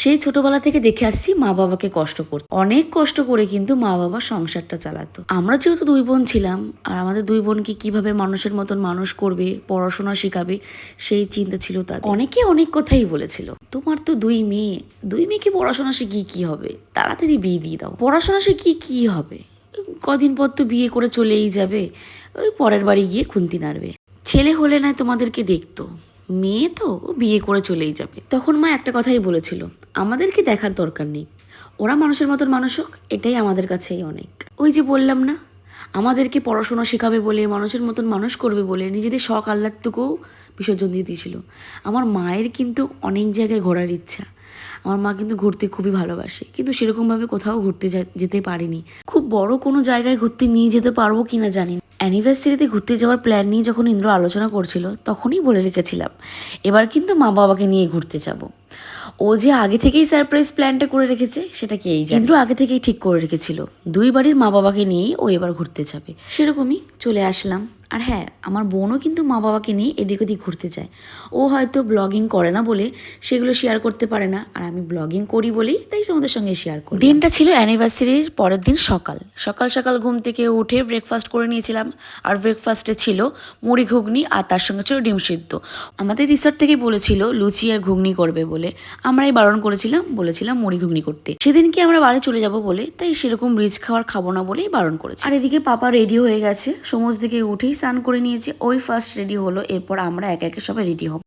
সেই ছোটবেলা থেকে দেখে আসছি মা বাবাকে কষ্ট করতে, অনেক কষ্ট করে কিন্তু মা বাবা সংসারটা চালাতো। আমরা যেহেতু দুই বোন ছিলাম, আর আমাদের দুই বোনকে কিভাবে মানুষের মতন মানুষ করবে, পড়াশোনা শেখাবে, সেই চিন্তা ছিল তাদের। অনেকে অনেক কথাই বলেছিল, তোমার তো দুই মেয়েকে পড়াশোনা শিখিয়ে কি হবে, তাড়াতাড়ি বিয়ে দিয়ে দাও, পড়াশোনা শিখিয়ে কি হবে, কদিন পর তো বিয়ে করে চলেই যাবে, ওই পরের বাড়ি গিয়ে খুন্তি নাড়বে, ছেলে হলে না তোমাদেরকে দেখতো, মেয়ে তো ও বিয়ে করে চলেই যাবে। তখন মা একটা কথাই বলেছিল, আমাদেরকে দেখার দরকার নেই, ওরা মানুষের মতন মানুষ হোক, এটাই আমাদের কাছেই অনেক। ওই যে বললাম না, আমাদেরকে পড়াশোনা শেখাবে বলে, মানুষের মতন মানুষ করবে বলে নিজেদের শখ আহ্লাদটুকুও বিসর্জন দিয়ে দিয়েছিল। আমার মায়ের কিন্তু অনেক জায়গায় ঘোরার ইচ্ছা, আমার মা কিন্তু ঘুরতে খুবই ভালোবাসে, কিন্তু সেরকমভাবে কোথাও ঘুরতে যেতে পারিনি। খুব বড় কোনো জায়গায় ঘুরতে নিয়ে যেতে পারবো কিনা জানি না। অ্যানিভার্সারিতে ঘুরতে যাওয়ার প্ল্যান নিয়ে যখন ইন্দ্র আলোচনা করছিল, তখনই বলে রেখেছিলাম এবার কিন্তু মা বাবাকে নিয়ে ঘুরতে যাব। ও যে আগে থেকেই সারপ্রাইজ প্ল্যানটা করে রেখেছে সেটা কি এই ইন্দ্র আগে থেকেই ঠিক করে রেখেছিল, দুই বাড়ির মা বাবাকে নিয়েই ও এবার ঘুরতে যাবে। সেরকমই চলে আসলাম। আর হ্যাঁ, আমার বোনও কিন্তু মা বাবাকে নিয়ে এদিক ওদিক ঘুরতে যায়। ও হয়তো ব্লগিং করে না বলে সেগুলো শেয়ার করতে পারে না, আর আমি ব্লগিং করি বলেই তাই তোমাদের সঙ্গে শেয়ার করি। দিনটা ছিল অ্যানিভার্সারির পরের দিন সকাল সকাল সকাল ঘুম থেকে উঠে ব্রেকফাস্ট করে নিয়েছিলাম। আর ব্রেকফাস্টে ছিল মুড়ি ঘুগনি, আর তার সঙ্গে ছিল ডিম সিদ্ধ। আমাদের রিসর্ট থেকে বলেছিল লুচি আর ঘুগনি করবে বলে, আমরাই বারণ করেছিলাম, বলেছিলাম মুড়ি ঘুগনি করতে। সেদিনকে আমরা বাড়ি চলে যাব বলে, তাই সেরকম রিচ খাবার খাবো না বলেই বারণ করেছি। আর এদিকে পাপা রেডি হয়ে গেছে, সমুদ্র থেকে উঠেই স্নান করে নিয়েছে, ওই ফার্স্ট রেডি হলো, এরপর আমরা একে একে সবাই রেডি হব।